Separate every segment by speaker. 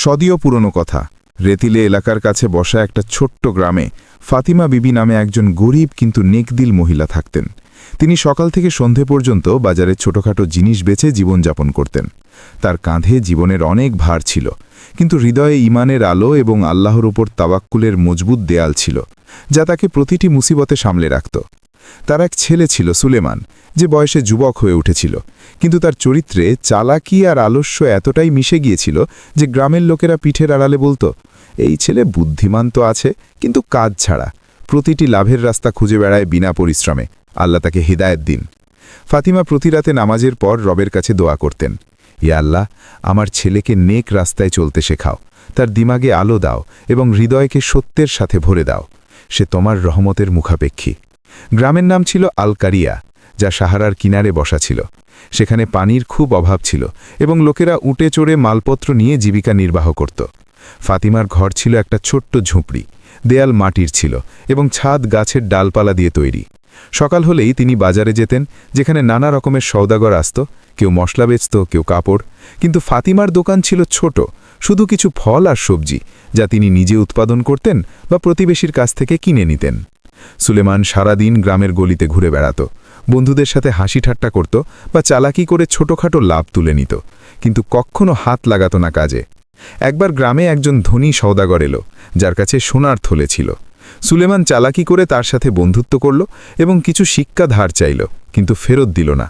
Speaker 1: সদীয় পুরনো কথা। রেতিলে এলাকার কাছে বসা একটা ছোট্ট গ্রামে ফাতিমা বিবি নামে একজন গরিব কিন্তু নেকদিল মহিলা থাকতেন। তিনি সকাল থেকে সন্ধে পর্যন্ত বাজারে ছোটখাটো জিনিস বেচে জীবনযাপন করতেন। তার কাঁধে জীবনের অনেক ভার ছিল, কিন্তু হৃদয়ে ঈমানের আলো এবং আল্লাহর উপর তাওয়াক্কুলের মজবুত দেয়াল ছিল, যা তাকে প্রতিটি মুসিবতে সামলে রাখত। তার এক ছেলে ছিল সুলেমান, যে বয়সে যুবক হয়ে উঠেছিল, কিন্তু তার চরিত্রে চালাকি আর আলস্য এতটাই মিশে গিয়েছিল যে গ্রামের লোকেরা পিঠের আড়ালে বলতো, এই ছেলে বুদ্ধিমান তো আছে, কিন্তু কাজ ছাড়া প্রতিটি লাভের রাস্তা খুঁজে বেড়ায় বিনা পরিশ্রমে। আল্লাহ তাকে হিদায়েত দিন। ফাতিমা প্রতি রাতে নামাজের পর রবের কাছে দোয়া করতেন, ইয়া আল্লাহ, আমার ছেলেকে নেক রাস্তায় চলতে শেখাও, তার দিমাগে আলো দাও এবং হৃদয়কে সত্যের সাথে ভরে দাও। সে তোমার রহমতের মুখাপেক্ষী। গ্রামের নাম ছিল আল কারিয়া, যা সাহারার কিনারে বসা ছিল। সেখানে পানির খুব অভাব ছিল এবং লোকেরা উটে চড়ে মালপত্র নিয়ে জীবিকা নির্বাহ করত। ফাতিমার ঘর ছিল একটা ছোট্ট ঝুপড়ি, দেয়াল মাটির ছিল এবং ছাদ গাছের ডালপালা দিয়ে তৈরি। সকাল হলেই তিনি বাজারে যেতেন, যেখানে নানা রকমের সওদাগর আসত, কেউ মশলা বেচত, কেউ কাপড়। কিন্তু ফাতিমার দোকান ছিল ছোট, শুধু কিছু ফল আর সবজি, যা তিনি নিজে উৎপাদন করতেন বা প্রতিবেশীর কাছ থেকে কিনে নিতেন। সুলেমান সারাদিন গ্রামের গলিতে ঘুরে বেড়াত, বন্ধুদের সাথে হাসি ঠাট্টা করত বা চালাকি করে ছোটখাটো লাভ তুলে নিত, কিন্তু কখনো হাত লাগাত না কাজে। একবার গ্রামে একজন ধনী সওদাগর এলো, যার কাছে সোনার থলে ছিল। সুলেমান চালাকি করে তার সাথে বন্ধুত্ব করল এবং কিছু শিক্ষা ধার চাইল, কিন্তু ফেরত দিল না।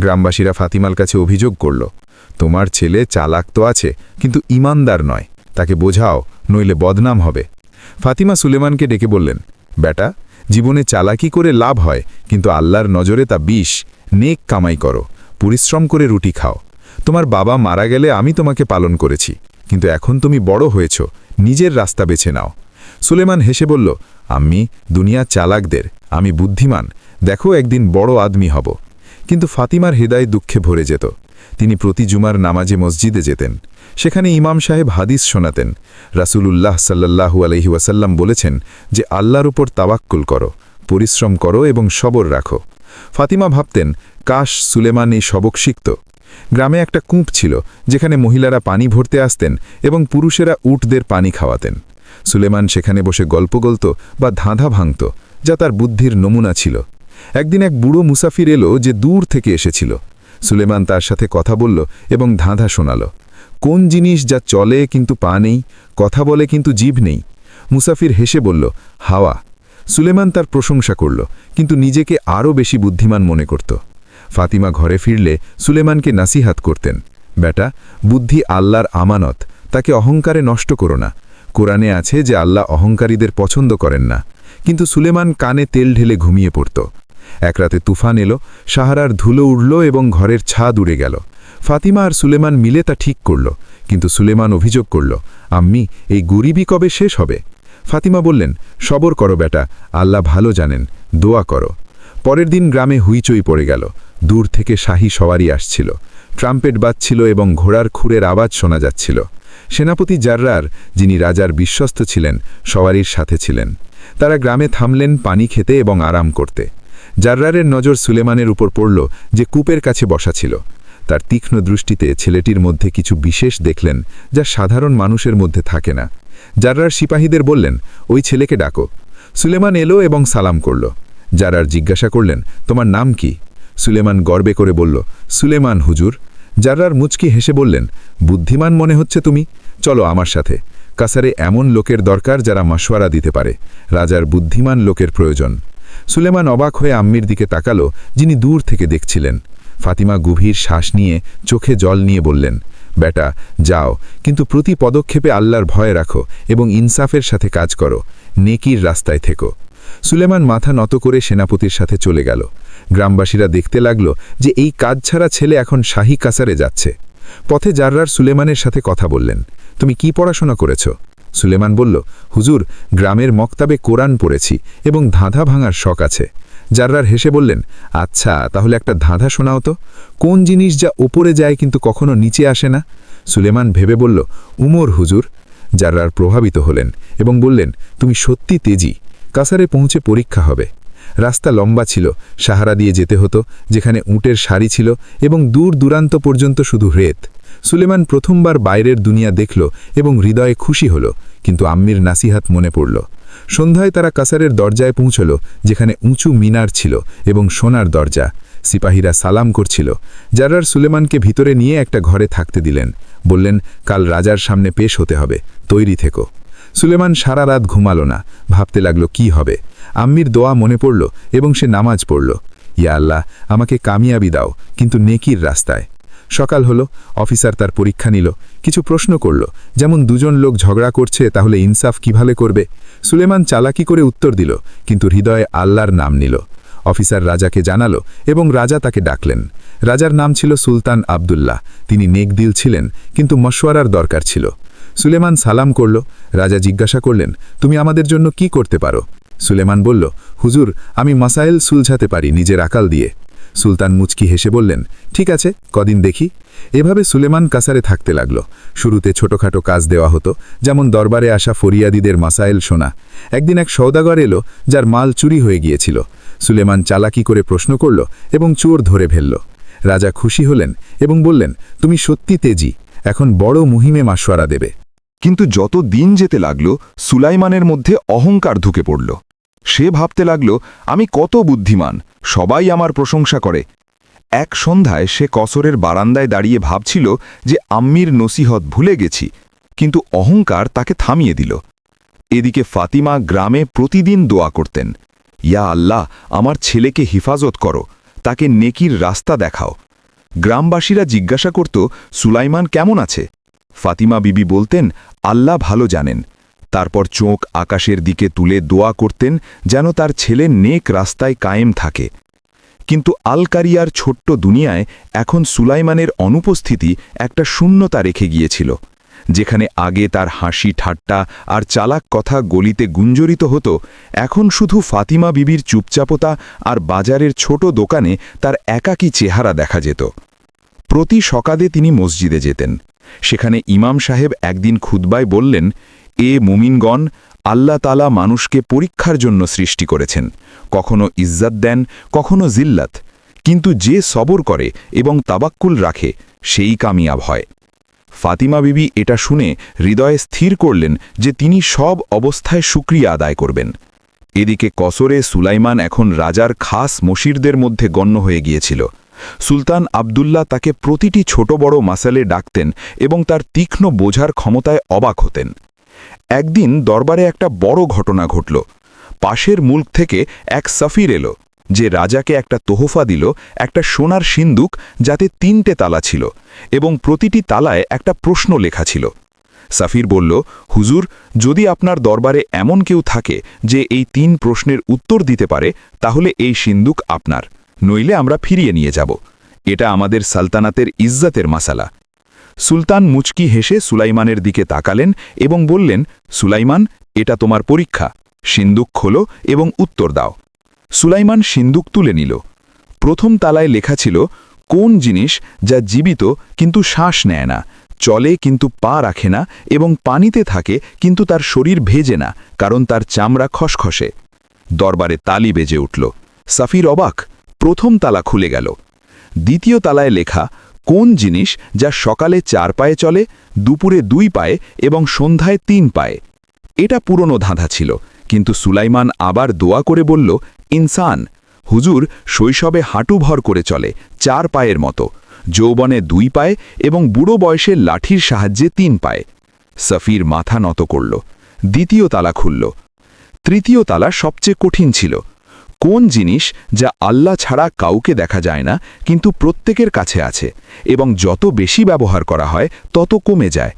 Speaker 1: গ্রামবাসীরা ফাতিমার কাছে অভিযোগ করল, তোমার ছেলে চালাক তো আছে, কিন্তু ইমানদার নয়, তাকে বোঝাও, নইলে বদনাম হবে। ফাতিমা সুলেমানকে ডেকে বললেন, বেটা, জীবনে চালাকি করে লাভ হয়, কিন্তু আল্লাহর নজরে তা বিষ। নেক কামাই করো, পরিশ্রম করে রুটি খাও। তোমার বাবা মারা গেলে আমি তোমাকে পালন করেছি, কিন্তু এখন তুমি বড় হয়েছ, নিজের রাস্তা বেছে নাও। সুলেমান হেসে বলল, আম্মি, দুনিয়া চালাকদের, আমি বুদ্ধিমান, দেখো একদিন বড় আদমি হব। কিন্তু ফাতিমার হৃদয় দুঃখে ভরে যেত। তিনি প্রতি জুমার নামাজে মসজিদে যেতেন। সেখানে ইমাম সাহেব হাদিস শোনাতেন। রাসূলুল্লাহ সাল্লাল্লাহু আলাইহি ওয়াসাল্লাম বলেছেন যে আল্লাহর উপর তাওয়াক্কুল করো, পরিশ্রম করো এবং সবর রাখো। ফাতিমা ভাবতেন, কাশ সুলেমান এই সবক শিখত। গ্রামে একটা কূপ ছিল, যেখানে মহিলারা পানি ভরতে আসতেন এবং পুরুষেরা উটদের পানি খাওয়াতেন। সুলেমান সেখানে বসে গল্প বলত বা ধাঁধা ভাঙত, যা তার বুদ্ধির নমুনা ছিল। একদিন এক বুড়ো মুসাফির এলো, যে দূর থেকে এসেছিল। সুলেমান তার সাথে কথা বলল এবং ধাঁধা শোনাল। কোন জিনিস যা চলে কিন্তু পা নেই, কথা বলে কিন্তু জিভ নেই? মুসাফির হেসে বলল, হাওয়া। সুলেমান তার প্রশংসা করল, কিন্তু নিজেকে আরও বেশি বুদ্ধিমান মনে করত। ফাতিমা ঘরে ফিরলে সুলেমানকে নাসিহাত করতেন, বেটা, বুদ্ধি আল্লাহর আমানত, তাকে অহংকারে নষ্ট করো না। কোরআনে আছে যে আল্লাহ অহংকারীদের পছন্দ করেন না। কিন্তু সুলেমান কানে তেল ঢেলে ঘুমিয়ে পড়ত। এক রাতে তুফান এলো, সাহারার ধুলো উড়ল এবং ঘরের ছাদ উড়ে গেল। ফাতিমা আর সুলেমান মিলে তা ঠিক করল, কিন্তু সুলেমান অভিযোগ করল, আম্মি, এই গরিবই কবে শেষ হবে? ফাতিমা বললেন, সবর করো বেটা, আল্লাহ ভালো জানেন, দোয়া করো। পরের দিন গ্রামে হুইচই পড়ে গেল। দূর থেকে শাহী সওয়ারি আসছিল, ট্রাম্পেট বাজছিল এবং ঘোড়ার খুরের আওয়াজ শোনা যাচ্ছিল। সেনাপতি জাররার, যিনি রাজার বিশ্বস্ত ছিলেন, সওয়ারির সাথে ছিলেন। তারা গ্রামে থামলেন পানি খেতে এবং আরাম করতে। জাররারের নজর সুলেমানের উপর পড়ল, যে কূপের কাছে বসা ছিল। তার তীক্ষ্ণ দৃষ্টিতে ছেলেটির মধ্যে কিছু বিশেষ দেখলেন, যা সাধারণ মানুষের মধ্যে থাকে না। জাররার সিপাহীদের বললেন, ওই ছেলেকে ডাকো। সুলেমান এলো এবং সালাম করল। জাররার জিজ্ঞাসা করলেন, তোমার নাম কি? সুলেমান গর্বে করে বলল, সুলেমান হুজুর। জাররার মুচকি হেসে বললেন, বুদ্ধিমান মনে হচ্ছে তুমি, চলো আমার সাথে। কাসারে এমন লোকের দরকার যারা মাশওয়ারা দিতে পারে। রাজার বুদ্ধিমান লোকের প্রয়োজন। সুলেমান অবাক হয়ে আম্মির দিকে তাকালো, যিনি দূর থেকে দেখছিলেন। ফাতিমা গভীর শ্বাস নিয়ে চোখে জল নিয়ে বললেন, বেটা, যাও, কিন্তু প্রতি পদক্ষেপে আল্লাহর ভয় রাখো এবং ইনসাফের সাথে কাজ করো, নেকির রাস্তায় থেকো। সুলেমান মাথা নত করে সেনাপতির সাথে চলে গেল। গ্রামবাসীরা দেখতে লাগল যে এই কাজ ছাড়া ছেলে এখন শাহী কাসারে যাচ্ছে। পথে জাররার সুলেমানের সাথে কথা বললেন, তুমি কি পড়াশোনা করেছ? সুলেমান বলল, হুজুর, গ্রামের মক্তাবে কোরআন পড়েছি এবং ধাঁধা ভাঙার শখ আছে। জাররার হেসে বললেন, আচ্ছা, তাহলে একটা ধাঁধা শোনাও তো। কোন জিনিস যা ওপরে যায় কিন্তু কখনো নিচে আসে না? সুলেমান ভেবে বলল, উমর হুজুর। জাররার প্রভাবিত হলেন এবং বললেন, তুমি সত্যি তেজি, কাসারে পৌঁছে পরীক্ষা হবে। রাস্তা লম্বা ছিল, সাহারা দিয়ে যেতে হতো, যেখানে উটের সারি ছিল এবং দূর দূরান্ত পর্যন্ত শুধু রেত। সুলেমান প্রথমবার বাইরের দুনিয়া দেখল এবং হৃদয়ে খুশি হল, কিন্তু আম্মির নাসিহাত মনে পড়ল। সন্ধ্যায় তারা কাসারের দরজায় পৌঁছল, যেখানে উঁচু মিনার ছিল এবং সোনার দরজা। সিপাহীরা সালাম করছিল। জারার সুলেমানকে ভিতরে নিয়ে একটা ঘরে থাকতে দিলেন। বললেন, কাল রাজার সামনে পেশ হতে হবে, তৈরি থেকো। সুলেমান সারা রাত ঘুমালো না, ভাবতে লাগলো কি হবে। আম্মির দোয়া মনে পড়ল এবং সে নামাজ পড়ল, ইয়া আল্লাহ, আমাকে কামিয়াবি দাও, কিন্তু নেকির রাস্তায়। সকাল হলো, অফিসার তার পরীক্ষা নিল, কিছু প্রশ্ন করল, যেমন দুজন লোক ঝগড়া করছে, তাহলে ইনসাফ কিভাবে করবে। সুলেমান চালাকি করে উত্তর দিল, কিন্তু হৃদয়ে আল্লাহর নাম নিল। অফিসার রাজাকে জানালো এবং রাজা তাকে ডাকলেন। রাজার নাম ছিল সুলতান আবদুল্লাহ। তিনি নেকদিল ছিলেন, কিন্তু মশওয়ারার দরকার ছিল। সুলেমান সালাম করল। রাজা জিজ্ঞাসা করলেন, তুমি আমাদের জন্য কি করতে পারো? সুলেমান বলল, হুজুর, আমি মাসাইল সুলঝাতে পারি নিজের আকাল দিয়ে। সুলতান মুচকি হেসে বললেন, ঠিক আছে, কদিন দেখি। এভাবে সুলেমান কাসারে থাকতে লাগল। শুরুতে ছোটখাটো কাজ দেওয়া হতো, যেমন দরবারে আসা ফরিয়াদিদের মাসাইল শোনা। একদিন এক সওদাগর এলো, যার মাল চুরি হয়ে গিয়েছিল। সুলেমান চালাকি করে প্রশ্ন করল এবং চোর ধরে ফেলল। রাজা খুশি হলেন এবং বললেন, তুমি সত্যি তেজি, এখন বড় মুহিমে মাসওয়ারা দেবে।
Speaker 2: কিন্তু যত দিন যেতে লাগল, সুলাইমানের মধ্যে অহংকার ঢুকে পড়ল। সে ভাবতে লাগল, আমি কত বুদ্ধিমান, সবাই আমার প্রশংসা করে। এক সন্ধ্যায় সে কসরের বারান্দায় দাঁড়িয়ে ভাবছিল যে আম্মির নসিহত ভুলে গেছি, কিন্তু অহংকার তাকে থামিয়ে দিল। এদিকে ফাতিমা গ্রামে প্রতিদিন দোয়া করতেন, ইয়া আল্লাহ, আমার ছেলেকে হিফাজত করো, তাকে নেকির রাস্তা দেখাও। গ্রামবাসীরা জিজ্ঞাসা করত, সুলাইমান কেমন আছে? ফাতিমা বিবি বলতেন, আল্লাহ ভালো জানেন। তারপর চোখ আকাশের দিকে তুলে দোয়া করতেন যেন তার ছেলে নেক রাস্তায় কায়েম থাকে। কিন্তু আল কারিয়ার ছোট্ট দুনিয়ায় এখন সুলাইমানের অনুপস্থিতি একটা শূন্যতা রেখে গিয়েছিল। যেখানে আগে তার হাসি ঠাট্টা আর চালাক কথা গলিতে গুঞ্জরিত হতো, এখন শুধু ফাতিমা বিবির চুপচাপতা আর বাজারের ছোট দোকানে তার একাকী চেহারা দেখা যেত। প্রতি সকালে তিনি মসজিদে যেতেন। সেখানে ইমাম সাহেব একদিন খুতবায় বললেন, এ মুমিনগণ, আল্লাহ তাআলা মানুষকে পরীক্ষার জন্য সৃষ্টি করেছেন, কখনো ইজ্জত দেন, কখনো জিল্লাত, কিন্তু যে সবর করে এবং তাবাক্কুল রাখে সেই কামিয়াব হয়। ফাতিমা বিবি এটা শুনে হৃদয়ে স্থির করলেন যে তিনি সব অবস্থায় শুকরিয়া আদায় করবেন। এদিকে কসরে সুলাইমান এখন রাজার খাস মশিরদের মধ্যে গণ্য হয়ে গিয়েছিল। সুলতান আবদুল্লাহ তাকে প্রতিটি ছোট বড় মাসালে ডাকতেন এবং তার তীক্ষ্ণ বোঝার ক্ষমতায় অবাক হতেন। একদিন দরবারে একটা বড় ঘটনা ঘটল। পাশের মুল্ক থেকে এক সফির এলো, যে রাজাকে একটা তোহফা দিল, একটা সোনার সিন্দুক যাতে 3টে তালা ছিল এবং প্রতিটি তালায় একটা প্রশ্ন লেখা ছিল। সাফির বলল, হুজুর, যদি আপনার দরবারে এমন কেউ থাকে যে এই 3 প্রশ্নের উত্তর দিতে পারে, তাহলে এই সিন্দুক আপনার, নইলে আমরা ফিরিয়ে নিয়ে যাব। এটা আমাদের সালতানাতের ইজ্জতের মাসালা। সুলতান মুচকি হেসে সুলাইমানের দিকে তাকালেন এবং বললেন, সুলাইমান, এটা তোমার পরীক্ষা, সিন্দুক খোলো এবং উত্তর দাও। সুলাইমান সিন্দুক তুলে নিল। প্রথম তালায় লেখা ছিল, কোন জিনিস যা জীবিত কিন্তু শ্বাস নেয় না, চলে কিন্তু পা রাখে না এবং পানিতে থাকে কিন্তু তার শরীর ভেজে না, কারণ তার চামড়া খসখসে। দরবারে তালি বেজে উঠল। সাফির অবাক, প্রথম তালা খুলে গেল। দ্বিতীয় তালায় লেখা, কোন জিনিস যা সকালে 4 পায়ে চলে, দুপুরে 2 পায়ে এবং সন্ধ্যায় 3 পায়ে। এটা পুরনো ধাঁধা ছিল, কিন্তু সুলাইমান আবার দোয়া করে বলল, ইনসান, হুজুর শৈশবে হাঁটু ভর করে চলে 4 পায়ের মতো, যৌবনে 2 পায়ে এবং বুড়ো বয়সে লাঠির সাহায্যে 3 পায়ে। সাফির মাথা নত করল। দ্বিতীয় তালা খুলল। তৃতীয় তালা সবচেয়ে কঠিন ছিল। কোন জিনিস যা আল্লাহ ছাড়া কাউকে দেখা যায় না কিন্তু প্রত্যেকের কাছে আছে এবং যত বেশি ব্যবহার করা হয় তত কমে যায়।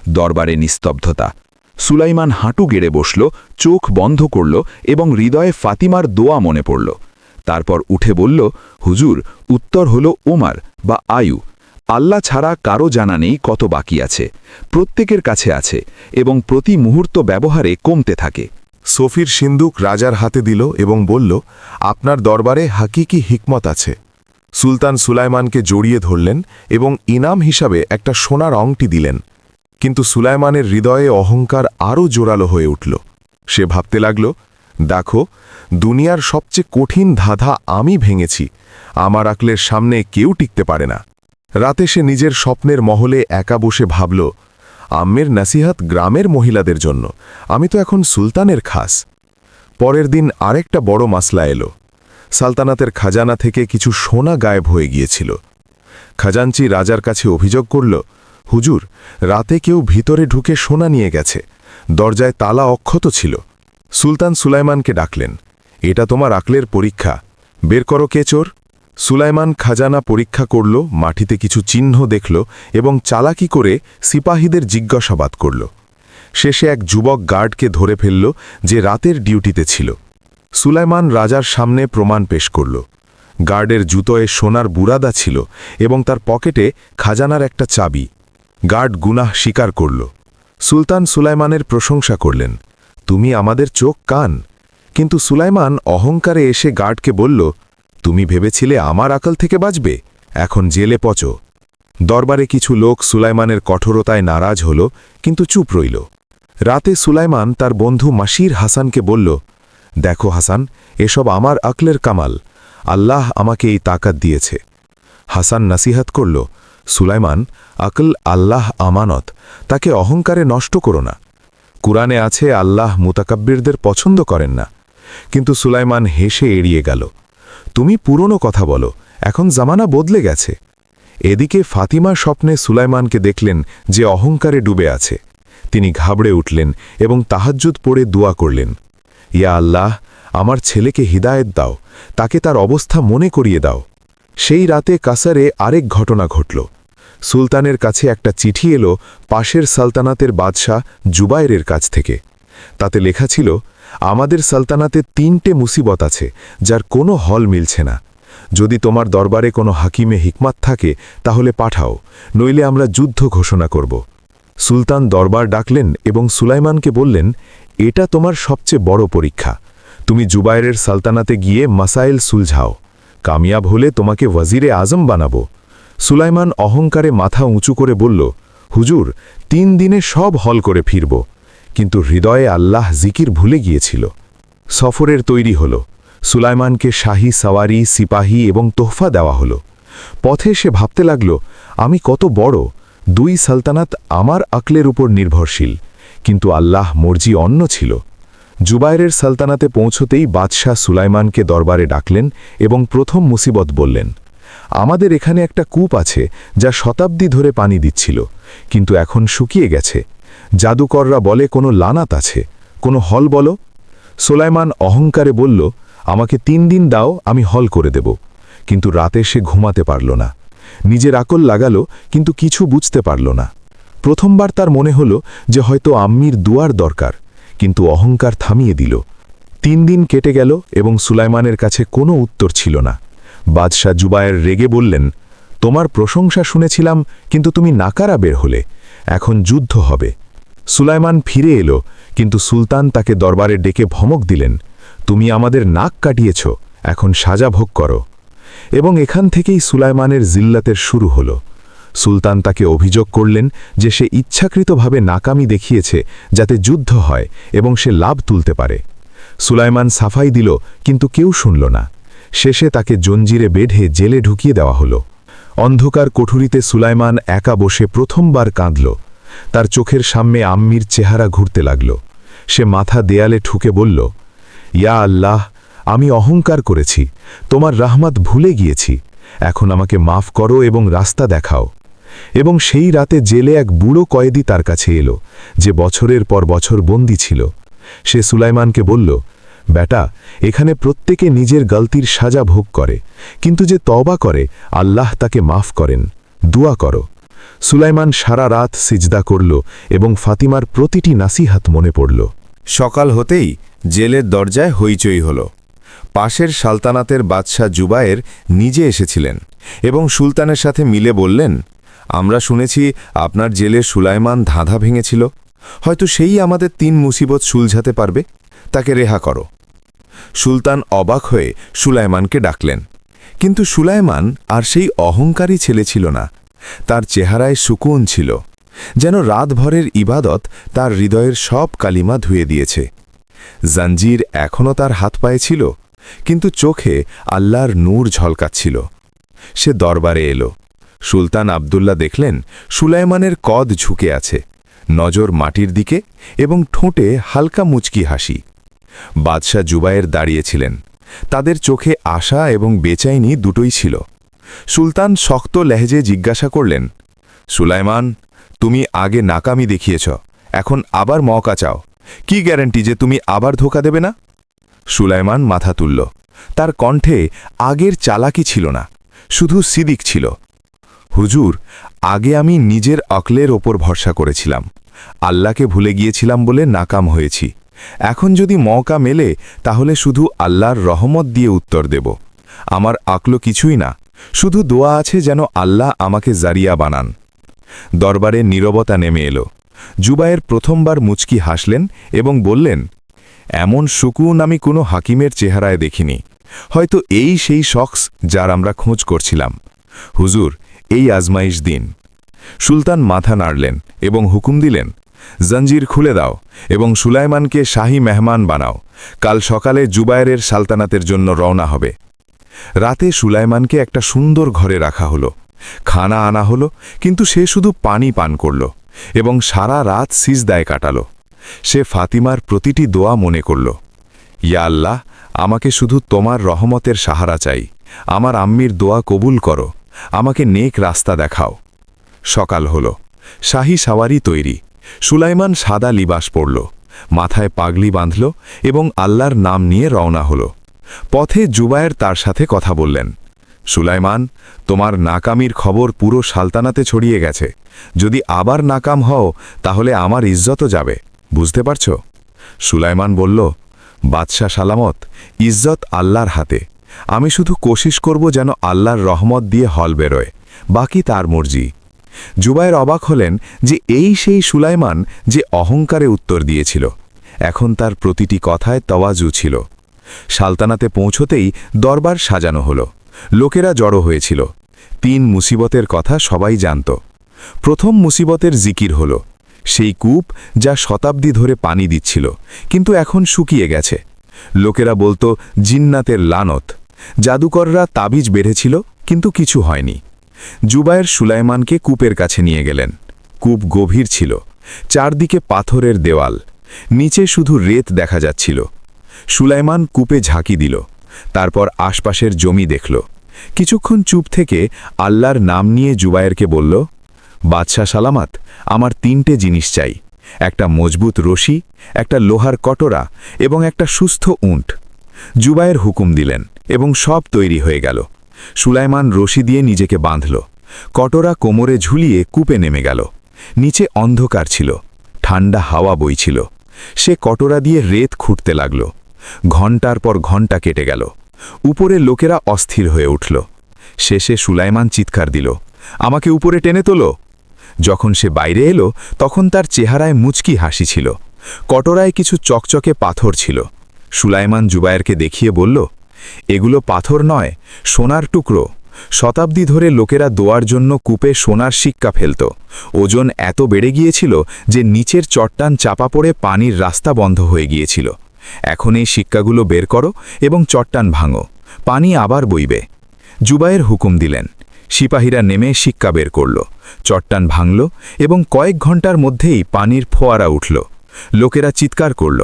Speaker 2: দরবারে নিস্তব্ধতা। সুলাইমান হাঁটু গেড়ে বসল, চোখ বন্ধ করল এবং হৃদয়ে ফাতিমার দোয়া মনে পড়ল। তারপর উঠে বলল, হুজুর, উত্তর হল ওমর বা আয়ু। আল্লাহ ছাড়া কারো জানা নেই কত বাকি আছে, প্রত্যেকের কাছে আছে এবং প্রতি মুহূর্ত ব্যবহারে কমতে থাকে।
Speaker 3: সফির সিন্দুক রাজার হাতে দিল এবং বলল, আপনার দরবারে হাকিকি হিকমত আছে। সুলতান সুলাইমানকে জড়িয়ে ধরলেন এবং ইনাম হিসাবে একটা সোনার অংটি দিলেন। কিন্তু সুলাইমানের হৃদয়ে অহংকার আরও জোরালো হয়ে উঠল। সে ভাবতে লাগল, দেখো, দুনিয়ার সবচেয়ে কঠিন ধাঁধা আমি ভেঙেছি। আমার আকলের সামনে কেউ টিকতে পারে না। রাতে সে নিজের স্বপ্নের মহলে একা বসে ভাবল, আম্মের নাসিহাত গ্রামের মহিলাদের জন্য, আমি তো এখন সুলতানের খাস। পরের দিন আরেকটা বড় মাসলা এলো। সালতানাতের খাজানা থেকে কিছু সোনা গায়েব হয়ে গিয়েছিল। খাজাঞ্চি রাজার কাছে অভিযোগ করল, হুজুর, রাতে কেউ ভিতরে ঢুকে সোনা নিয়ে গেছে, দরজায় তালা অক্ষত ছিল। সুলতান সুলাইমানকে ডাকলেন, এটা তোমার আকলের পরীক্ষা, বের করো কে চোর। সুলাইমান খাজানা পরীক্ষা করল, মাটিতে কিছু চিহ্ন দেখল এবং চালাকি করে সিপাহীদের জিজ্ঞাসাবাদ করল। শেষে এক যুবক গার্ডকে ধরে ফেলল যে রাতের ডিউটিতে ছিল। সুলাইমান রাজার সামনে প্রমাণ পেশ করল। গার্ডের জুতোয় সোনার বুরাদা ছিল এবং তার পকেটে খাজানার একটা চাবি। গার্ড গুনাহ স্বীকার করল। সুলতান সুলাইমানের প্রশংসা করলেন, তুমি আমাদের চোখ কান। কিন্তু সুলাইমান অহংকারে এসে গার্ডকে বলল, তুমি ভেবেছিলে আমার আকল থেকে বাঁচবে, এখন জেলে পচো। দরবারে কিছু লোক সুলাইমানের কঠোরতায় নারাজ হল, কিন্তু চুপ রইল। রাতে সুলাইমান তার বন্ধু মাসির হাসানকে বলল, দেখো হাসান, এসব আমার আকলের কামাল, আল্লাহ আমাকে এই তাকাত দিয়েছে। হাসান নাসিহাত করল, সুলাইমান, আকল আল্লাহ আমানত, তাকে অহংকারে নষ্ট করো না। কুরআনে আছে আল্লাহ মুতাকাব্বিরদের পছন্দ করেন না। কিন্তু সুলাইমান হেসে এড়িয়ে গেল, তুমি পুরনো কথা বলো, এখন জামানা বদলে গেছে। এদিকে ফাতিমা স্বপ্নে সুলাইমানকে দেখলেন যে অহংকারে ডুবে আছে। তিনি ঘাবড়ে উঠলেন এবং তাহাজ্জুদ পড়ে দোয়া করলেন, ইয়া আল্লাহ, আমার ছেলেকে হিদায়েত দাও, তাকে তার অবস্থা মনে করিয়ে দাও। সেই রাতে কাসারে আরেক ঘটনা ঘটল। সুলতানের কাছে একটা চিঠি এলো পাশের সালতানাতের বাদশাহ জুবায়েরের কাছ থেকে। তাতে লেখা ছিল, আমাদের সালতানাতে 3টে মুসিবত আছে যার কোনো হল মিলছে না। যদি তোমার দরবারে কোনো হাকিমে হিকমাত থাকে তাহলে পাঠাও, নইলে আমরা যুদ্ধ ঘোষণা করব। সুলতান দরবার ডাকলেন এবং সুলাইমানকে বললেন, এটা তোমার সবচেয়ে বড় পরীক্ষা। তুমি জুবায়েরের সালতানাতে গিয়ে মাসাইল সুলঝাও, কামিয়াব হলে তোমাকে ওয়াজিরে আজম বানাবো। সুলাইমান অহংকারে মাথা উঁচু করে বলল, হুজুর, 3 দিনে সব হল করে ফিরব। কিন্তু হৃদয়ে আল্লাহ জিকির ভুলে গিয়েছিল। সফরের তৈরি হল। সুলাইমানকে শাহী সাওয়ারি, সিপাহী এবং তোহফা দেওয়া হল। পথে সে ভাবতে লাগল, আমি কত বড়, 2 সালতানাত আমার আকলের উপর নির্ভরশীল, কিন্তু আল্লাহ মর্জি অন্য ছিল। জুবায়েরের সালতানাতে পৌঁছতেই বাদশাহ সুলাইমানকে দরবারে ডাকলেন এবং প্রথম মুসিবত বললেন, আমাদের এখানে একটা কূপ আছে যা শতাব্দী ধরে পানি দিচ্ছিল, কিন্তু এখন শুকিয়ে গেছে। জাদুকররা বলে কোনো লানাত আছে, কোনো হল বলো। সুলাইমান অহংকারে বলল, আমাকে 3 দিন দাও, আমি হল করে দেব। কিন্তু রাতে সে ঘুমাতে পারল না। নিজের আকল লাগালো, কিন্তু কিছু বুঝতে পারল না। প্রথমবার তার মনে হল যে হয়তো আম্মির দুয়ার দরকার, কিন্তু অহংকার থামিয়ে দিল। 3 দিন কেটে গেল এবং সুলাইমানের কাছে কোনো উত্তর ছিল না। বাদশাহ জুবায়ের রেগে বললেন, তোমার প্রশংসা শুনেছিলাম, কিন্তু তুমি নাকারা বের হলে, এখন যুদ্ধ হবে। সুলাইমান ফিরে এলো, কিন্তু সুলতান তাকে দরবারে ডেকে ভমক দিলেন, তুমি আমাদের নাক কাটিয়েছ, এখন সাজা ভোগ করো। এবং এখান থেকেই সুলাইমানের জিল্লাতের শুরু হল। সুলতান তাকে অভিযোগ করলেন যে সে ইচ্ছাকৃতভাবে নাকামি দেখিয়েছে যাতে যুদ্ধ হয় এবং সে লাভ তুলতে পারে। সুলাইমান সাফাই দিল, কিন্তু কেউ শুনল না। শেষে তাকে জঞ্জিরে বেঁধে জেলে ঢুকিয়ে দেওয়া হল। অন্ধকার কোঠুরিতে সুলাইমান একা বসে প্রথমবার কাঁদল। তার চোখের সামনে আম্মির চেহারা ঘুরতে লাগল। সে মাথা দেয়ালে ঠুকে বলল, ইয়া আল্লাহ, আমি অহংকার করেছি, তোমার রাহমাত ভুলে গিয়েছি, এখন আমাকে মাফ করো এবং রাস্তা দেখাও। এবং সেই রাতে জেলে এক বুড়ো কয়েদি তার কাছে এলো, যে বছরের পর বছর বন্দী ছিল। সে সুলাইমানকে বলল, বেটা, এখানে প্রত্যেকে নিজের গলতির সাজা ভোগ করে, কিন্তু যে তওবা করে আল্লাহ তাকে মাফ করেন, দোয়া করো। সুলাইমান সারা রাত সিজদা করল এবং ফাতিমার প্রতিটি নাসিহাত মনে পড়ল।
Speaker 1: সকাল হতেই জেলের দরজায় হইচই হল। পাশের সালতানাতের বাদশাহ জুবায়ের নিজে এসেছিলেন এবং সুলতানের সাথে মিলে বললেন, আমরা শুনেছি আপনার জেলে সুলাইমান ধাঁধা ভেঙেছিল, হয়তো সেই আমাদের 3 মুসিবত সুলঝাতে পারবে, তাকে রেহা করো। সুলতান অবাক হয়ে সুলাইমানকে ডাকলেন, কিন্তু সুলাইমান আর সেই অহংকারী ছেলে ছিল না। তার চেহারায় সুকুন ছিল, যেন রাতভরের ইবাদত তার হৃদয়ের সব কালিমা ধুয়ে দিয়েছে।
Speaker 3: জঞ্জির এখনও তার হাত পায়ে ছিল, কিন্তু চোখে আল্লাহর নূর ঝলকাচ্ছিল। সে দরবারে এলো। সুলতান আবদুল্লাহ দেখলেন সুলাইমানের কদ ঝুঁকে আছে, নজর মাটির দিকে এবং ঠোঁটে হালকা মুচকি হাসি। বাদশাহ জুবায়ের দাঁড়িয়েছিলেন। তাদের চোখে আশা এবং বেচাইনি দুটোই ছিল। সুলতান শক্ত লেহেজে জিজ্ঞাসা করলেন, সুলাইমান, তুমি আগে নাকামি দেখিয়েছ, এখন আবার মওকা চাও। কি গ্যারান্টি যে তুমি আবার ধোঁকা দেবে না? সুলাইমান মাথা তুলল। তার কণ্ঠে আগের চালাকি ছিল না, শুধু সিদিক ছিল। হুজুর, আগে আমি নিজের আকলের ওপর ভরসা করেছিলাম, আল্লাহকে ভুলে গিয়েছিলাম বলে নাকাম হয়েছি। এখন যদি মওকা মেলে তাহলে শুধু আল্লাহর রহমত দিয়ে উত্তর দেব। আমার আকল কিছুই না, শুধু দোয়া আছে যেন আল্লাহ আমাকে জারিয়া বানান। দরবারে নীরবতা নেমে এলো। জুবায়ের প্রথমবার মুচকি হাসলেন এবং বললেন, এমন সুকুন আমি কোনো হাকিমের চেহারায় দেখিনি। হয়তো এই সেই শখস যার আমরা খোঁজ করছিলাম। হুজুর, এই আজমাইশ দিন। সুলতান মাথা নাড়লেন এবং হুকুম দিলেন, জঞ্জির খুলে দাও এবং সুলাইমানকে শাহী মেহমান বানাও। কাল সকালে জুবায়েরের সালতানাতের জন্য রওনা হবে। রাতে সুলাইমানকে একটা সুন্দর ঘরে রাখা হলো। খানা আনা হলো, কিন্তু সে শুধু পানি পান করল এবং সারা রাত সিজদায় কাটাল। সে ফাতিমার প্রতিটি দোয়া মনে করল। ইয়া আল্লাহ, আমাকে শুধু তোমার রহমতের সাহারা চাই। আমার আম্মির দোয়া কবুল করো, আমাকে নেক রাস্তা দেখাও। সকাল হল। শাহী সাওয়ারি তৈরি। সুলাইমান সাদা লিবাস পরল, মাথায় পাগলি বাঁধল এবং আল্লাহর নাম নিয়ে রওনা হল। পথে জুবায়ের তার সাথে কথা বললেন, সুলাইমান, তোমার নাকামির খবর পুরো সালতানাতে ছড়িয়ে গেছে। যদি আবার নাকাম হও তাহলে আমার ইজ্জতও যাবে, বুঝতে পারছ? সুলাইমান বলল, বাদশাহ সালামত, ইজ্জত আল্লাহর হাতে। আমি শুধু কোশিশ করব যেন আল্লাহর রহমত দিয়ে হল বেরোয়, বাকি তার মর্জি। জুবায়ের অবাক হলেন যে এই সেই সুলাইমান যে অহংকারে উত্তর দিয়েছিল। এখন তার প্রতিটি কথায় তওয়াজু ছিল। সালতানাতে পৌঁছতেই দরবার সাজানো হলো। লোকেরা জড়ো হয়েছিল। 3 মুসিবতের কথা সবাই জানত। প্রথম মুসিবতের জিকির হল। সেই কূপ যা শতাব্দী ধরে পানি দিচ্ছিল, কিন্তু এখন শুকিয়ে গেছে। লোকেরা বলতো জিন্নাতের লানত। জাদুকররা তাবিজ বেঁধেছিল, কিন্তু কিছু হয়নি। জুবায়ের সুলাইমানকে কূপের কাছে নিয়ে গেলেন। কূপ গভীর ছিল, চারদিকে পাথরের দেওয়াল, নিচে শুধু রেত দেখা যাচ্ছিল। সুলাইমান কূপে ঝাঁকি দিল, তারপর আশপাশের জমি দেখল। কিছুক্ষণ চুপ থেকে আল্লাহর নাম নিয়ে জুবায়েরকে বলল, বাদশাহ সালামাত, আমার 3টে জিনিস চাই। একটা মজবুত রশি, একটা লোহার কটোরা এবং একটা সুস্থ উঁট। জুবায়ের হুকুম দিলেন এবং সব তৈরি হয়ে গেল। সুলাইমান রশি দিয়ে নিজেকে বাঁধল। কটোরা কোমরে ঝুলিয়ে কূপে নেমে গেল। নিচে অন্ধকার ছিল, ঠান্ডা হাওয়া বইছিল। সে কটোরা দিয়ে রেত খুঁড়তে লাগল। ঘণ্টার পর ঘণ্টা কেটে গেল। উপরে লোকেরা অস্থির হয়ে উঠল। শেষে সুলাইমান চিৎকার দিল, আমাকে উপরে টেনে তোলো। যখন সে বাইরে এলো তখন তার চেহারায় মুচকি হাসি ছিল। কটোরায় কিছু চকচকে পাথর ছিল। সুলাইমান জুবায়েরকে দেখিয়ে বলল, এগুলো পাথর নয়, সোনার টুকরো। শতাব্দী ধরে লোকেরা দোয়ার জন্য কূপে সোনার সিক্কা ফেলত। ওজন এত বেড়ে গিয়েছিল যে নিচের চট্টান চাপা পড়ে পানির রাস্তা বন্ধ হয়ে গিয়েছিল। এখন এই সিক্কাগুলো বের করো এবং চট্টান ভাঙো, পানি আবার বইবে। জুবায়ের হুকুম দিলেন। সিপাহীরা নেমে সিক্কা বের করল, চট্টান ভাঙল এবং কয়েক ঘণ্টার মধ্যেই পানির ফোয়ারা উঠল। লোকেরা চিৎকার করল,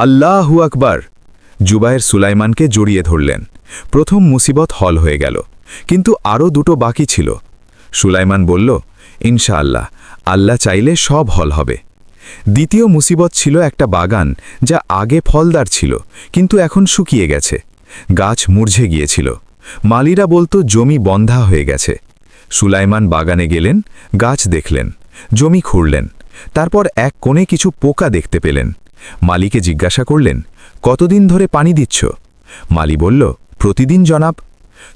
Speaker 3: আল্লাহু আকবার। জুবায়ের সুলাইমানকে জড়িয়ে ধরলেন। প্রথম মুসিবত হল হয়ে গেল, কিন্তু আরও 2টো বাকি ছিল। সুলাইমান বলল, ইনশাআল্লাহ, আল্লাহ চাইলে সব হল হবে। দ্বিতীয় মুসিবত ছিল একটা বাগান যা আগে ফলদার ছিল, কিন্তু এখন শুকিয়ে গেছে। গাছ মূর্ঝে গিয়েছিল। মালিরা বলতো জমি বন্ধা হয়ে গেছে। সুলাইমান বাগানে গেলেন, গাছ দেখলেন, জমি খুঁড়লেন। তারপর এক কোণে কিছু পোকা দেখতে পেলেন। মালিকে জিজ্ঞাসা করলেন, কতদিন ধরে পানি দিচ্ছ? মালি বলল, প্রতিদিন জনাব।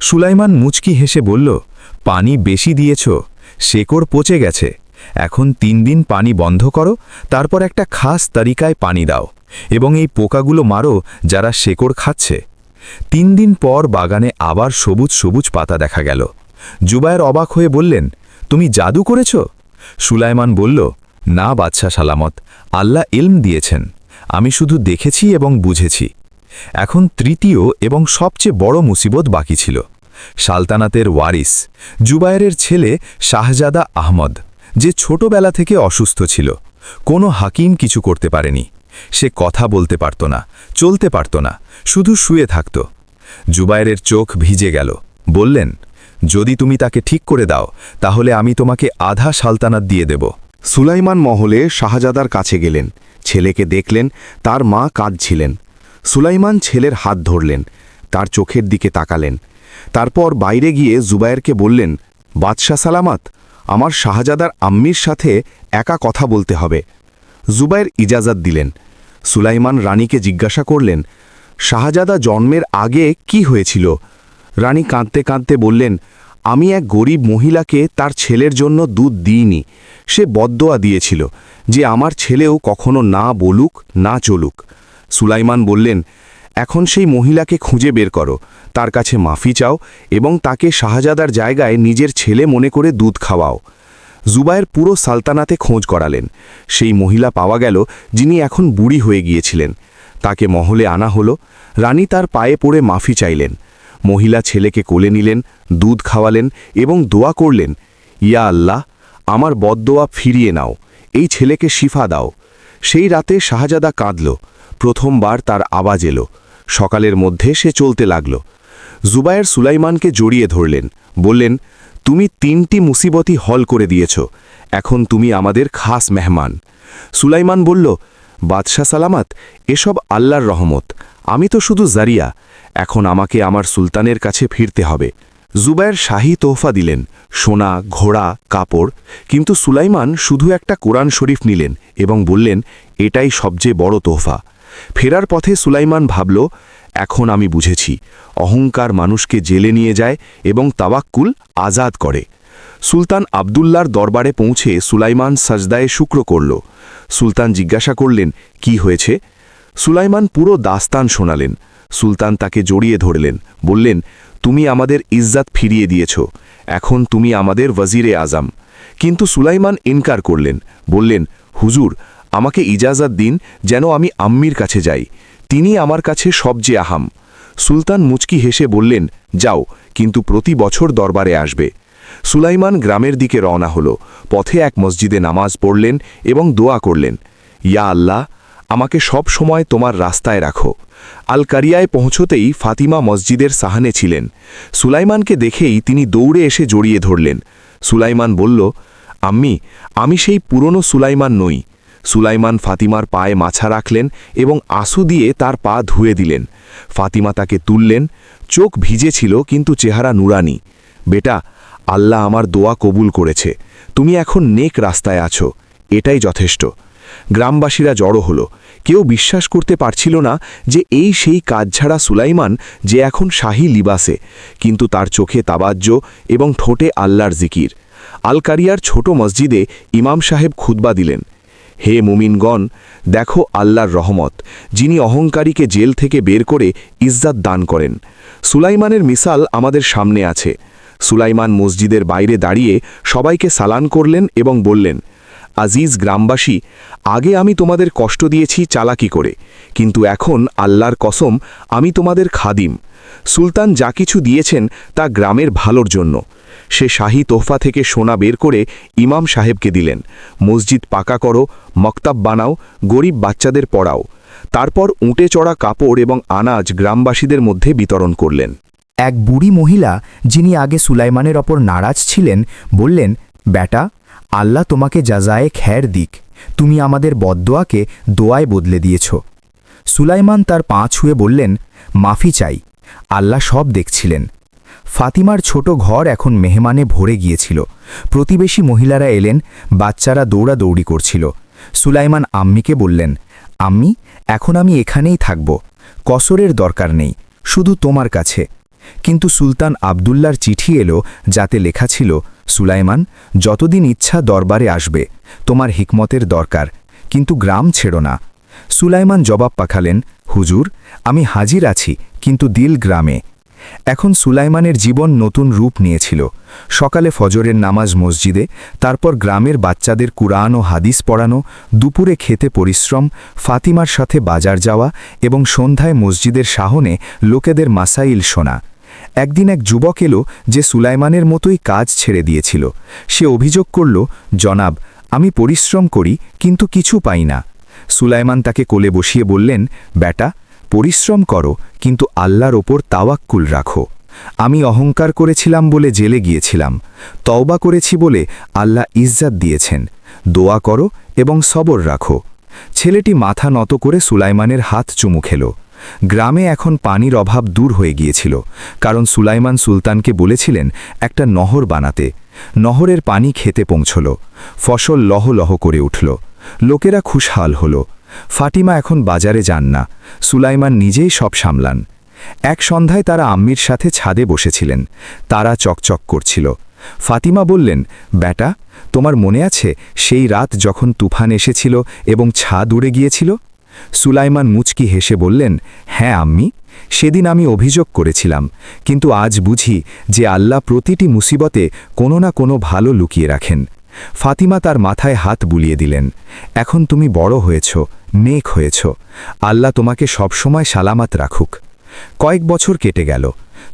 Speaker 3: সুলাইমান মুচকি হেসে বলল, পানি বেশি দিয়েছ, শেকড় পচে গেছে। এখন 3 দিন পানি বন্ধ করো, তারপর একটা খাস তারিকায় পানি দাও এবং এই পোকাগুলো মারো যারা শেকড় খাচ্ছে। 3 দিন পর বাগানে আবার সবুজ সবুজ পাতা দেখা গেল। জুবায়ের অবাক হয়ে বললেন, তুমি জাদু করেছ? সুলাইমান বলল, না বাদশাহ সালামত, আল্লাহ ইলম দিয়েছেন।
Speaker 4: আমি শুধু দেখেছি এবং বুঝেছি। এখন তৃতীয় এবং সবচেয়ে বড় মুসিবত বাকি ছিল। সালতানাতের ওয়ারিস, জুবায়েরের ছেলে শাহজাদা আহমদ, যে ছোটবেলা থেকে অসুস্থ ছিল। কোনো হাকিম কিছু করতে পারেনি। সে কথা বলতে পারত না, চলতে পারত না, শুধু শুয়ে থাকত। জুবায়েরের চোখ ভিজে গেল। বললেন, যদি তুমি তাকে ঠিক করে দাও তাহলে আমি তোমাকে আধা সালতানাত দিয়ে দেব।
Speaker 3: সুলাইমান মহলে শাহজাদার কাছে গেলেন। ছেলেকে দেখলেন, তার মা কাঁদছিলেন। সুলাইমান ছেলের হাত ধরলেন, তার চোখের দিকে তাকালেন। তারপর বাইরে গিয়ে জুবায়েরকে বললেন, বাদশাহ সালামাত, আমার শাহজাদার আম্মির সাথে একা কথা বলতে হবে। জুবায়ের ইজাজত দিলেন। সুলাইমান রানীকে জিজ্ঞাসা করলেন, শাহজাদা জন্মের আগে কি হয়েছিল? রানী কাঁদতে কাঁদতে বললেন, আমি এক গরিব মহিলাকে তার ছেলের জন্য দুধ দিইনি। সে বদদোয়া দিয়েছিল যে আমার ছেলেও কখনো না বলুক না চলুক। সুলাইমান বললেন, এখন সেই মহিলাকে খুঁজে বের করো, তার কাছে মাফি চাও এবং তাকে শাহজাদার জায়গায় নিজের ছেলে মনে করে দুধ খাওয়াও। জুবায়ের পুরো সালতানাতে খোঁজ করালেন। সেই মহিলা পাওয়া গেল যিনি এখন বুড়ি হয়ে গিয়েছিলেন। তাকে মহলে আনা হলো। রানী তার পায়ে পড়ে মাফি চাইলেন। মহিলা ছেলেকে কোলে নিলেন, দুধ খাওয়ালেন এবং দোয়া করলেন, ইয়া আল্লাহ, আমার বদদোয়া ফিরিয়ে নাও, এই ছেলেকে শিফা দাও। সেই রাতে শাহজাদা কাঁদল। প্রথমবার তার আওয়াজ এলো। সকালের মধ্যে সে চলতে লাগল। জুবায়ের সুলাইমানকে জড়িয়ে ধরলেন, বললেন, তুমি 3টি মুসিবতই হল করে দিয়েছ, এখন তুমি আমাদের খাস মেহমান। সুলাইমান বলল, বাদশাহ সালামাত, এসব আল্লাহর রহমত, আমি তো শুধু জারিয়া। এখন আমাকে আমার সুলতানের কাছে ফিরতে হবে। জুবায়ের শাহী তোহফা দিলেন, সোনা, ঘোড়া, কাপড়, কিন্তু সুলাইমান শুধু একটা কোরআন শরীফ নিলেন এবং বললেন, এটাই সবচেয়ে বড় তোহফা। ফেরার পথে সুলাইমান ভাবল, এখন আমি বুঝেছি, অহংকার মানুষকে জেলে নিয়ে যায় এবং তাওয়াক্কুল আজাদ করে। সুলতান আবদুল্লার দরবারে পৌঁছে সুলাইমান সাজদায়ে শুক্র করল। সুলতান জিজ্ঞাসা করলেন, কি হয়েছে? সুলাইমান পুরো দাস্তান শোনালেন। সুলতান তাকে জড়িয়ে ধরলেন, বললেন, তুমি আমাদের ইজ্জত ফিরিয়ে দিয়েছ, এখন তুমি আমাদের ওয়াজিরে আজম। কিন্তু সুলাইমান ইনকার করলেন, বললেন, হুজুর, আমাকে ইজাজত দিন যেন আমি আম্মির কাছে যাই, তিনি আমার কাছে সবচেয়ে আহাম। সুলতান মুচকি হেসে বললেন, যাও, কিন্তু প্রতি বছর দরবারে আসবে। সুলাইমান গ্রামের দিকে রওনা হল। পথে এক মসজিদে নামাজ পড়লেন এবং দোয়া করলেন, ইয়া আল্লাহ, আমাকে সব সময় তোমার রাস্তায় রাখো। আল কারিয়ায় পৌঁছতেই ফাতিমা মসজিদের সাহানে ছিলেন। সুলাইমানকে দেখেই তিনি দৌড়ে এসে জড়িয়ে ধরলেন। সুলাইমান বলল, আম্মি, আমি সেই পুরনো সুলাইমান নই। সুলাইমান ফাতিমার পায়ে মাছা রাখলেন এবং আসু দিয়ে তার পা ধুয়ে দিলেন। ফাতিমা তাকে তুললেন। চোখ ভিজে ছিল কিন্তু চেহারা নুরানি। বেটা, আল্লাহ আমার দোয়া কবুল করেছে, তুমি এখন নেক রাস্তায় আছো, এটাই যথেষ্ট। গ্রামবাসীরা জড়ো হল। কেউ বিশ্বাস করতে পারছিল না যে এই সেই কাজছাড়া সুলাইমান যে এখন শাহী লিবাসে, কিন্তু তার চোখে তাবাজ্য এবং ঠোঁটে আল্লাহর জিকির। আল কারিয়ার ছোট মসজিদে ইমাম সাহেব খুতবা দিলেন, হে মুমিনগণ, দেখো আল্লাহর রহমত, যিনি অহংকারীকে জেল থেকে বের করে ইজ্জত দান করেন। সুলাইমানের মিসাল আমাদের সামনে আছে। সুলাইমান মসজিদের বাইরে দাঁড়িয়ে সবাইকে সালান করলেন এবং বললেন, আজিজ গ্রামবাসী, আগে আমি তোমাদের কষ্ট দিয়েছি চালাকি করে, কিন্তু এখন আল্লাহর কসম আমি তোমাদের খাদিম। সুলতান যা কিছু দিয়েছেন তা গ্রামের ভালোর জন্য। সে শাহী তোহফা থেকে সোনা বের করে ইমাম সাহেবকে দিলেন, মসজিদ পাকা করো, মক্তাব বানাও, গরিব বাচ্চাদের পড়াও। তারপর উঁটে চড়া কাপড় এবং আনাজ গ্রামবাসীদের মধ্যে বিতরণ করলেন।
Speaker 5: এক বুড়ি মহিলা, যিনি আগে সুলাইমানের ওপর নারাজ ছিলেন, বললেন, বেটা, আল্লাহ তোমাকে জাযায়ে খ্যার দিক, তুমি আমাদের বদদোয়াকে দোয়ায় বদলে দিয়েছ। সুলাইমান তার পা ছুঁয়ে বললেন, মাফি চাই, আল্লাহ সব দেখছিলেন। ফাতিমার ছোট ঘর এখন মেহমানে ভরে গিয়েছিল। প্রতিবেশী মহিলারা এলেন, বাচ্চারা দৌড়াদৌড়ি করছিল। সুলাইমান আম্মিকে বললেন, আম্মি, এখন আমি এখানেই থাকব, কসরের দরকার নেই, শুধু তোমার কাছে। কিন্তু সুলতান আবদুল্লার চিঠি এলো, যাতে লেখা ছিল, সুলাইমান, যতদিন ইচ্ছা দরবারে আসবে, তোমার হিকমতের দরকার, কিন্তু গ্রাম ছেড়ো না। সুলাইমান জবাব পাঠালেন, হুজুর, আমি হাজির আছি, কিন্তু দিল গ্রামে। এখন সুলাইমানের জীবন নতুন রূপ নিয়েছিল। সকালে ফজরের নামাজ মসজিদে, তারপর গ্রামের বাচ্চাদের কুরআন ও হাদিস পড়ানো, দুপুরে খেতে পরিশ্রম, ফাতিমার সাথে বাজার যাওয়া এবং সন্ধ্যায় মসজিদের শাহনে লোকেদের মাসাইল শোনা। একদিন এক যুবক এলো যে সুলাইমানের মতোই কাজ ছেড়ে দিয়েছিল। সে অভিযোগ করল, জনাব, আমি পরিশ্রম করি কিন্তু কিছু পাই না। সুলাইমান তাকে কোলে বসিয়ে বললেন, বেটা, পরিশ্রম করো কিন্তু আল্লাহর ওপর তাওয়াক্কুল রাখো। আমি অহংকার করেছিলাম বলে জেলে গিয়েছিলাম, তওবা করেছি বলে আল্লাহ ইজ্জত দিয়েছেন। দোয়া করো এবং সবর রাখো। ছেলেটি মাথা নত করে সুলাইমানের হাত চুমু খেল। গ্রামে এখন পানির অভাব দূর হয়ে গিয়েছিল, কারণ সুলাইমান সুলতানকে বলেছিলেন একটা নহর বানাতে। নহরের পানি খেতে পৌঁছল, ফসল লহ লহ করে উঠল, লোকেরা খুশহাল হল। ফাতিমা এখন বাজারে যান না, সুলাইমান নিজেই সব সামলান। এক সন্ধ্যায় তারা আম্মির সাথে ছাদে বসেছিলেন। তারা চকচক করছিল। ফাতিমা বললেন, বেটা, তোমার মনে আছে সেই রাত যখন তুফান এসেছিল এবং ছাদ উড়ে গিয়েছিল? সুলাইমান মুচকি হেসে বললেন, হ্যাঁ আম্মি, সেদিন আমি অভিযোগ করেছিলাম, কিন্তু আজ বুঝি যে আল্লাহ প্রতিটি মুসিবতে কোনো না কোনো ভালো লুকিয়ে রাখেন। ফাতিমা তার মাথায় হাত বুলিয়ে দিলেন, এখন তুমি বড় হয়েছ, নেক হয়েছ, আল্লাহ তোমাকে সবসময় সালামাত রাখুক। কয়েক বছর কেটে গেল।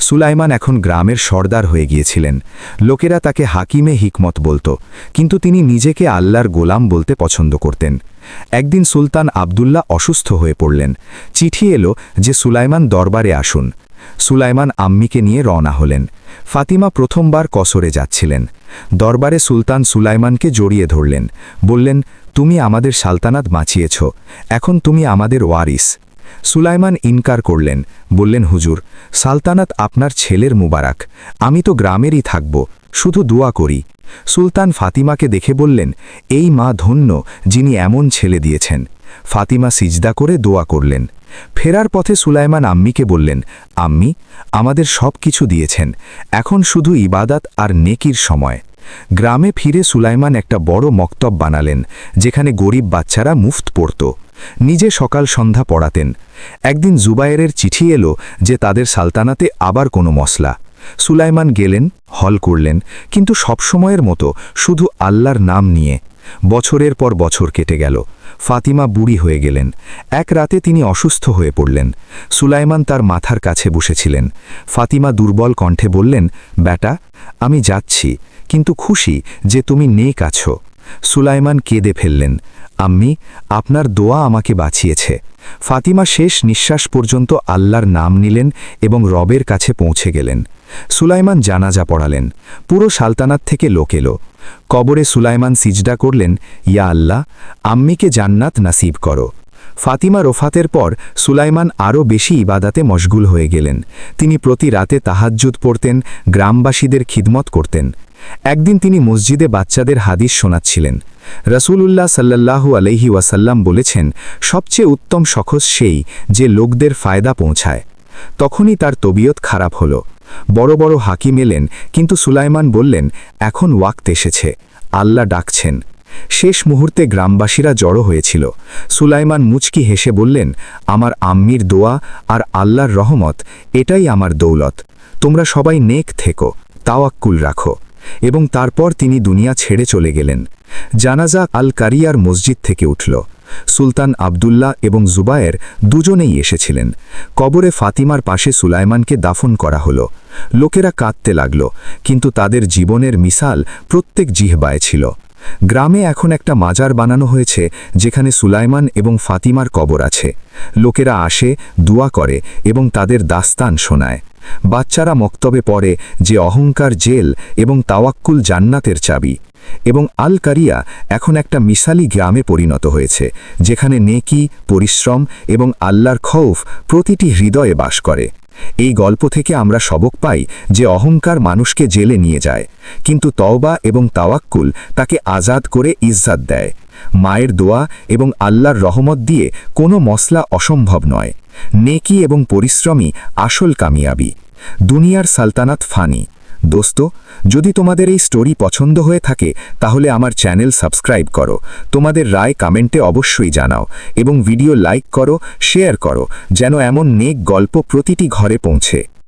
Speaker 5: সুলাইমান এখন গ্রামের সর্দার হয়ে গিয়েছিলেন। লোকেরা তাকে হাকিমে হিকমত বলতো, কিন্তু তিনি নিজেকে আল্লাহর গোলাম বলতে পছন্দ করতেন। একদিন সুলতান আবদুল্লাহ অসুস্থ হয়ে পড়লেন। চিঠি এলো যে সুলাইমান দরবারে আসুন। সুলাইমান আম্মিকে নিয়ে রওনা হলেন। ফাতিমা প্রথমবার কসরে যাচ্ছিলেন। দরবারে সুলতান সুলাইমানকে জড়িয়ে ধরলেন, বললেন, তুমি আমাদের সালতানাত বাঁচিয়েছ, এখন তুমি আমাদের ওয়ারিস। সুলাইমান ইনকার করলেন, বললেন, হুজুর, সালতানাত আপনার ছেলের মুবারক, আমি তো গ্রামেরই থাকব, শুধু দোয়া করি। সুলতান ফাতিমাকে দেখে বললেন, এই মা ধন্য যিনি এমন ছেলে দিয়েছেন। ফাতিমা সিজদা করে দোয়া করলেন। ফেরার পথে সুলাইমান আম্মিকে বললেন, আম্মি, আমাদের সব কিছু দিয়েছেন, এখন শুধু ইবাদত আর নেকির সময়। গ্রামে ফিরে সুলাইমান একটা বড় মক্তব বানালেন, যেখানে গরিব বাচ্চারা মুফত পড়ত। নিজে সকাল সন্ধ্যা পড়াতেন। একদিন জুবায়েরের চিঠি এলো যে তাদের সালতানাতে আবার কোনো মসলা। সুলাইমান গেলেন, হল করলেন, কিন্তু সবসময়ের মতো শুধু আল্লাহর নাম নিয়ে। বছরের পর বছর কেটে গেল। ফাতিমা বুড়ি হয়ে গেলেন। এক রাতে তিনি অসুস্থ হয়ে পড়লেন। সুলাইমান তার মাথার কাছে বসেছিলেন। ফাতিমা দুর্বল কণ্ঠে বললেন, বেটা, আমি যাচ্ছি, কিন্তু খুশি যে তুমি নেক আছো। সুলাইমান কেঁদে ফেললেন, আম্মি, আপনার দোয়া আমাকে বাঁচিয়েছে। ফাতিমা শেষ নিঃশ্বাস পর্যন্ত আল্লাহর নাম নিলেন এবং রবের কাছে পৌঁছে গেলেন। সুলাইমান জানাজা পড়ালেন। পুরো সালতানাত থেকে লোক এলো। কবরে সুলাইমান সিজদা করলেন, ইয়া আল্লাহ, আম্মিকে জান্নাত নাসিব করো। ফাতিমা রোফাতের পর সুলাইমান আরও বেশি ইবাদাতে মশগুল হয়ে গেলেন। তিনি প্রতি রাতে তাহাজ্জুদ পড়তেন, গ্রামবাসীদের খিদমত করতেন। একদিন তিনি মসজিদে বাচ্চাদের হাদিস শোনাচ্ছিলেন। রাসূলুল্লাহ সাল্লাল্লাহু আলাইহি ওয়াসাল্লাম বলেছেন, সবচেয়ে উত্তম শখস সেই যে লোকদের ফায়দা পৌঁছায়। তখনই তার তবিয়ত খারাপ হল। বড় বড় হাকিম এলেন, কিন্তু সুলাইমান বললেন, এখন ওয়াক্ত এসেছে, আল্লাহ ডাকছেন। শেষ মুহূর্তে গ্রামবাসীরা জড়ো হয়েছিল। সুলাইমান মুচকি হেসে বললেন, আমার আম্মির দোয়া আর আল্লাহর রহমত, এটাই আমার দৌলত। তোমরা সবাই নেক থেকো, তাওয়াক্কুল রাখো। এবং তারপর তিনি দুনিয়া ছেড়ে চলে গেলেন। জানাজা আল কারিয়ার মসজিদ থেকে উঠল। সুলতান আবদুল্লাহ এবং জুবায়ের দুজনেই এসেছিলেন। কবরে ফাতিমার পাশে সুলাইমানকে দাফন করা হলো। লোকেরা কাঁদতে লাগল, কিন্তু তাদের জীবনের মিসাল প্রত্যেক জিহবায় ছিল। গ্রামে এখন একটা মাজার বানানো হয়েছে, যেখানে সুলাইমান এবং ফাতিমার কবর আছে। লোকেরা আসে, দোয়া করে এবং তাদের দাস্তান শোনায়। বাচ্চারা মক্তবে পড়ে যে অহংকার জেল এবং তাওয়াক্কুল জান্নাতের চাবি। এবং আল কারিয়া এখন একটা মিসালি গ্রামে পরিণত হয়েছে, যেখানে নেকি, পরিশ্রম এবং আল্লাহর খৌফ প্রতিটি হৃদয়ে বাস করে। এই গল্প থেকে আমরা সবক পাই যে অহংকার মানুষকে জেলে নিয়ে যায়, কিন্তু তওবা এবং তাওয়াক্কুল তাকে আজাদ করে ইজ্জত দেয়। মায়ের দোয়া এবং আল্লাহর রহমত দিয়ে কোনো মসলা অসম্ভব নয়। নেকি এবং পরিশ্রমই আসল কামিয়াবি। দুনিয়ার সালতানাত ফানি। দোস্ত, যদি তোমাদের এই স্টোরি পছন্দ হয়ে থাকে তাহলে আমার চ্যানেল সাবস্ক্রাইব করো, তোমাদের রায় কমেন্টে অবশ্যই জানাও এবং ভিডিও লাইক করো, শেয়ার করো, যেন এমন নেক গল্প প্রতিটি ঘরে পৌঁছে।